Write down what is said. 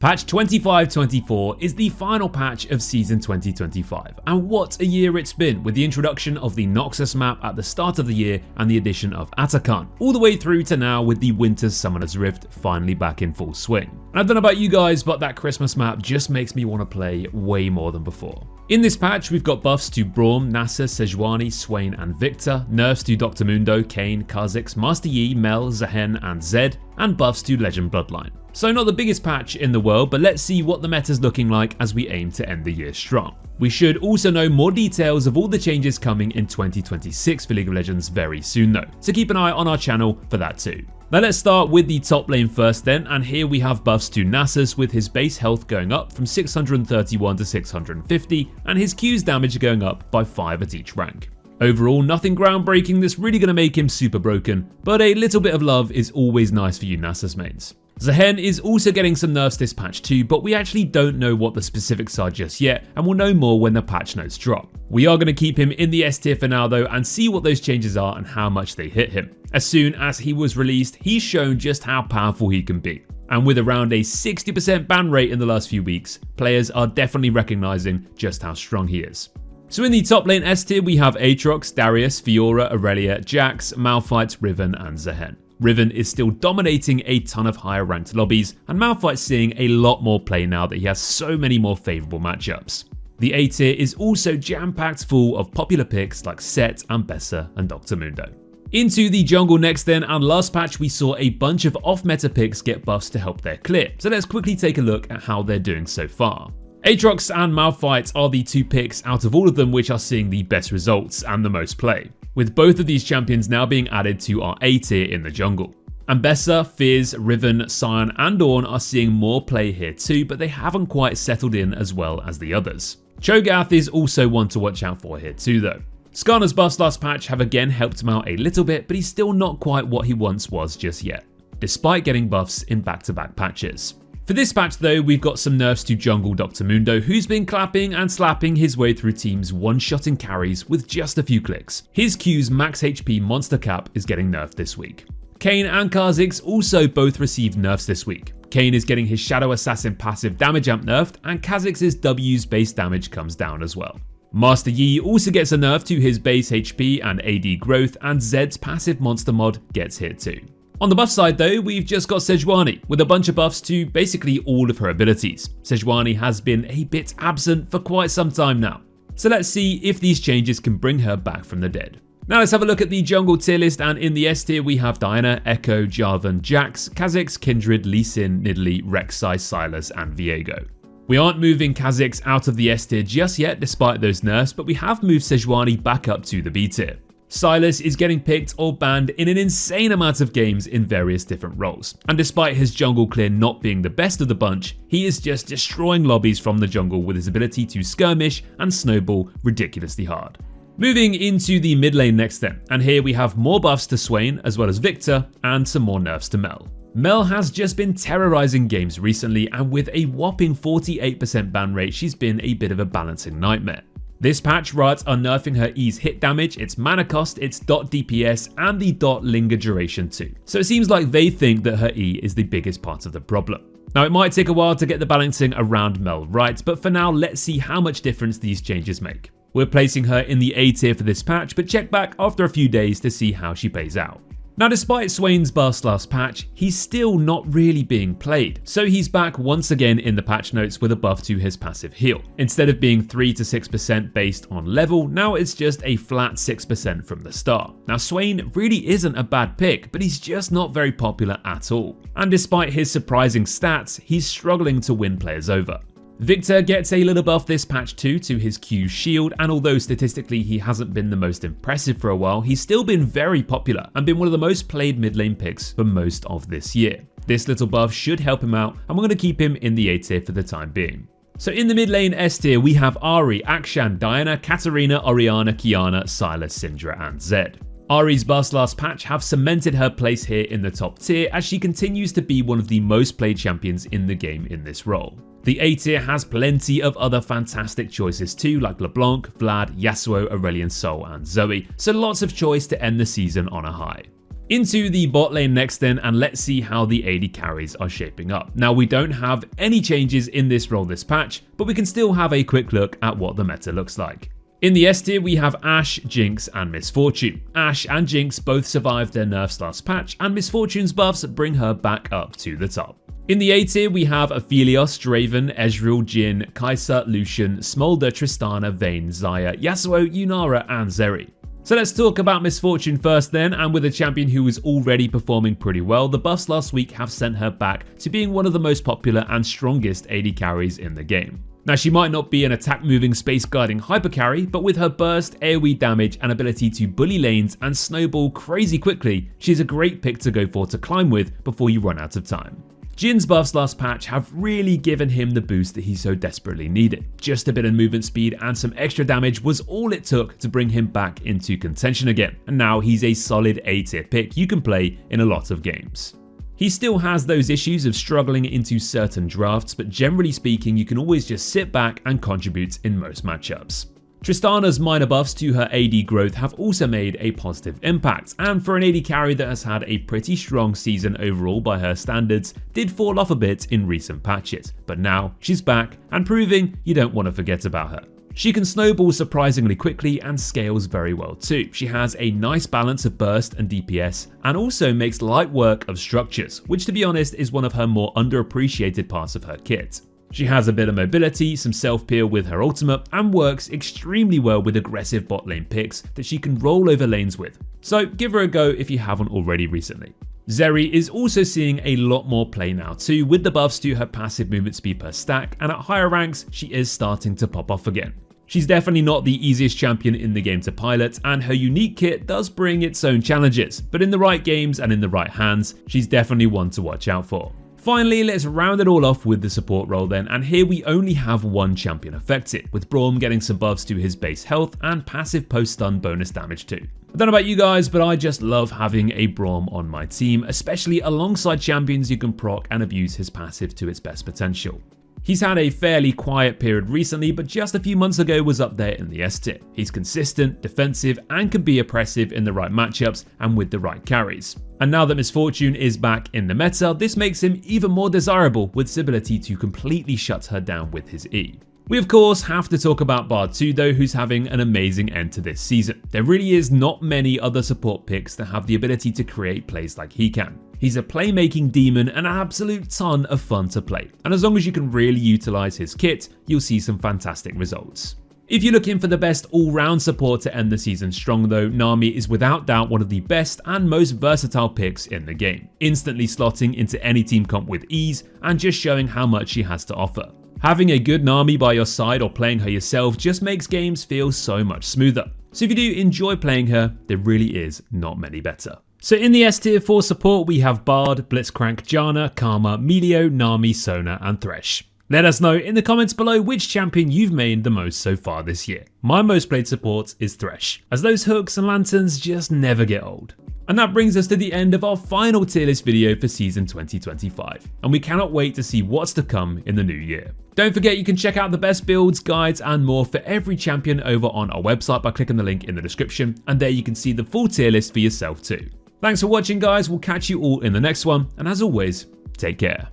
Patch 2524 is the final patch of Season 2025, and what a year it's been with the introduction of the Noxus map at the start of the year and the addition of Atakan, all the way through to now with the Winter's Summoner's Rift finally back in full swing. And I don't know about you guys, but that Christmas map just makes me want to play way more than before. In this patch, we've got buffs to Braum, Nasa, Sejuani, Swain, and Victor, nerfs to Dr. Mundo, Kayn, Kha'Zix, Master Yi, Mel, Zehen, and Zed, and buffs to Legend Bloodline. So not the biggest patch in the world, but let's see what the meta's looking like as we aim to end the year strong. We should also know more details of all the changes coming in 2026 for League of Legends very soon though, so keep an eye on our channel for that too. Now let's start with the top lane first then, and here we have buffs to Nasus with his base health going up from 631 to 650 and his Q's damage going up by 5 at each rank. Overall, nothing groundbreaking that's really going to make him super broken, but a little bit of love is always nice for you Nasus mains. Zehen is also getting some nerfs this patch too, but we actually don't know what the specifics are just yet, and we'll know more when the patch notes drop. We are going to keep him in the S tier for now though, and see what those changes are and how much they hit him. As soon as he was released, he's shown just how powerful he can be. And with around a 60% ban rate in the last few weeks, players are definitely recognizing just how strong he is. So in the top lane S tier, we have Aatrox, Darius, Fiora, Aurelia, Jax, Malphite, Riven, and Zehen. Riven is still dominating a ton of higher ranked lobbies, and Malphite's seeing a lot more play now that he has so many more favourable matchups. The A tier is also jam-packed full of popular picks like Set, Ambessa, and Dr. Mundo. Into the jungle next then, and last patch we saw a bunch of off-meta picks get buffs to help their clear, so let's quickly take a look at how they're doing so far. Aatrox and Malphite are the two picks out of all of them which are seeing the best results and the most play, with both of these champions now being added to our A tier in the jungle. Ambessa, Fizz, Riven, Sion, and Dawn are seeing more play here too, but they haven't quite settled in as well as the others. Cho'Gath is also one to watch out for here too though. Skarner's buffs last patch have again helped him out a little bit, but he's still not quite what he once was just yet, despite getting buffs in back-to-back patches. For this patch though, we've got some nerfs to jungle Dr. Mundo, who's been clapping and slapping his way through teams one-shotting carries with just a few clicks. His Q's max HP monster cap is getting nerfed this week. Kayn and Kha'Zix also both received nerfs this week. Kayn is getting his Shadow Assassin passive damage amp nerfed, and Kha'Zix's W's base damage comes down as well. Master Yi also gets a nerf to his base HP and AD growth, and Zed's passive monster mod gets hit too. On the buff side though, we've just got Sejuani with a bunch of buffs to basically all of her abilities. Sejuani has been a bit absent for quite some time now, so let's see if these changes can bring her back from the dead. Now let's have a look at the jungle tier list, and in the S tier we have Diana, Echo, Jarvan, Jax, Kha'Zix, Kindred, Lee Sin, Nidalee, Rek'Sai, Sylas, and Viego. We aren't moving Kha'Zix out of the S tier just yet despite those nerfs, but we have moved Sejuani back up to the B tier. Sylas is getting picked or banned in an insane amount of games in various different roles, and despite his jungle clear not being the best of the bunch, he is just destroying lobbies from the jungle with his ability to skirmish and snowball ridiculously hard. Moving into the mid lane next then, and here we have more buffs to Swain as well as Victor and some more nerfs to Mel. Mel has just been terrorizing games recently, and with a whopping 48% ban rate, she's been a bit of a balancing nightmare. This patch, Riot are nerfing her E's hit damage, its mana cost, its dot DPS, and the dot linger duration too. So it seems like they think that her E is the biggest part of the problem. Now it might take a while to get the balancing around Mel right, but for now let's see how much difference these changes make. We're placing her in the A tier for this patch, but check back after a few days to see how she plays out. Now despite Swain's buffs last patch, he's still not really being played, so he's back once again in the patch notes with a buff to his passive heal. Instead of being 3 to 6% based on level, now it's just a flat 6% from the start. Now Swain really isn't a bad pick, but he's just not very popular at all. And despite his surprising stats, he's struggling to win players over. Victor gets a little buff this patch too to his Q shield, and although statistically he hasn't been the most impressive for a while, he's still been very popular and been one of the most played mid lane picks for most of this year. This little buff should help him out, and we're going to keep him in the A tier for the time being. So in the mid lane S tier we have Ahri, Akshan, Diana, Katarina, Orianna, Kiana, Sylas, Syndra, and Zed. Ahri's buffs last patch have cemented her place here in the top tier as she continues to be one of the most played champions in the game in this role. The A tier has plenty of other fantastic choices too, like LeBlanc, Vlad, Yasuo, Aurelion Sol, and Zoe, so lots of choice to end the season on a high. Into the bot lane next then, and let's see how the AD carries are shaping up. Now, we don't have any changes in this role this patch, but we can still have a quick look at what the meta looks like. In the S tier, we have Ashe, Jinx, and Miss Fortune. Ashe and Jinx both survived their nerfs last patch, and Miss Fortune's buffs bring her back up to the top. In the A tier, we have Aphelios, Draven, Ezreal, Jhin, Kai'Sa, Lucian, Smolder, Tristana, Vayne, Xayah, Yasuo, Yunara, and Zeri. So let's talk about Miss Fortune first then, and with a champion who was already performing pretty well, the buffs last week have sent her back to being one of the most popular and strongest AD carries in the game. Now, she might not be an attack moving space guarding hyper carry, but with her burst, AoE damage, and ability to bully lanes and snowball crazy quickly, she's a great pick to go for to climb with before you run out of time. Jhin's buffs last patch have really given him the boost that he so desperately needed. Just a bit of movement speed and some extra damage was all it took to bring him back into contention again, and now he's a solid A tier pick you can play in a lot of games. He still has those issues of struggling into certain drafts, but generally speaking you can always just sit back and contribute in most matchups. Tristana's minor buffs to her AD growth have also made a positive impact, and for an AD carry that has had a pretty strong season overall by her standards, did fall off a bit in recent patches, but now she's back and proving you don't want to forget about her. She can snowball surprisingly quickly and scales very well too. She has a nice balance of burst and DPS, and also makes light work of structures, which to be honest is one of her more underappreciated parts of her kit. She has a bit of mobility, some self-peel with her ultimate, and works extremely well with aggressive bot lane picks that she can roll over lanes with. So give her a go if you haven't already recently. Zeri is also seeing a lot more play now too, with the buffs to her passive movement speed per stack, and at higher ranks she is starting to pop off again. She's definitely not the easiest champion in the game to pilot, and her unique kit does bring its own challenges, but in the right games and in the right hands, she's definitely one to watch out for. Finally, let's round it all off with the support role then, and here we only have one champion affected, with Braum getting some buffs to his base health and passive post-stun bonus damage too. I don't know about you guys, but I just love having a Braum on my team, especially alongside champions who can proc and abuse his passive to its best potential. He's had a fairly quiet period recently, but just a few months ago was up there in the S tier. He's consistent, defensive, and can be oppressive in the right matchups and with the right carries. And now that Miss Fortune is back in the meta, this makes him even more desirable with his ability to completely shut her down with his E. We of course have to talk about Bard too though, who's having an amazing end to this season. There really is not many other support picks that have the ability to create plays like he can. He's a playmaking demon and an absolute ton of fun to play, and as long as you can really utilize his kit, you'll see some fantastic results. If you're looking for the best all-round support to end the season strong though, Nami is without doubt one of the best and most versatile picks in the game, instantly slotting into any team comp with ease and just showing how much she has to offer. Having a good Nami by your side or playing her yourself just makes games feel so much smoother. So if you do enjoy playing her, there really is not many better. So in the S tier for support, we have Bard, Blitzcrank, Janna, Karma, Melio, Nami, Sona, and Thresh. Let us know in the comments below which champion you've mained the most so far this year. My most played support is Thresh, as those hooks and lanterns just never get old. And that brings us to the end of our final tier list video for season 2025, and we cannot wait to see what's to come in the new year. Don't forget you can check out the best builds, guides, and more for every champion over on our website by clicking the link in the description, and there you can see the full tier list for yourself too. Thanks for watching guys, we'll catch you all in the next one, and as always, take care.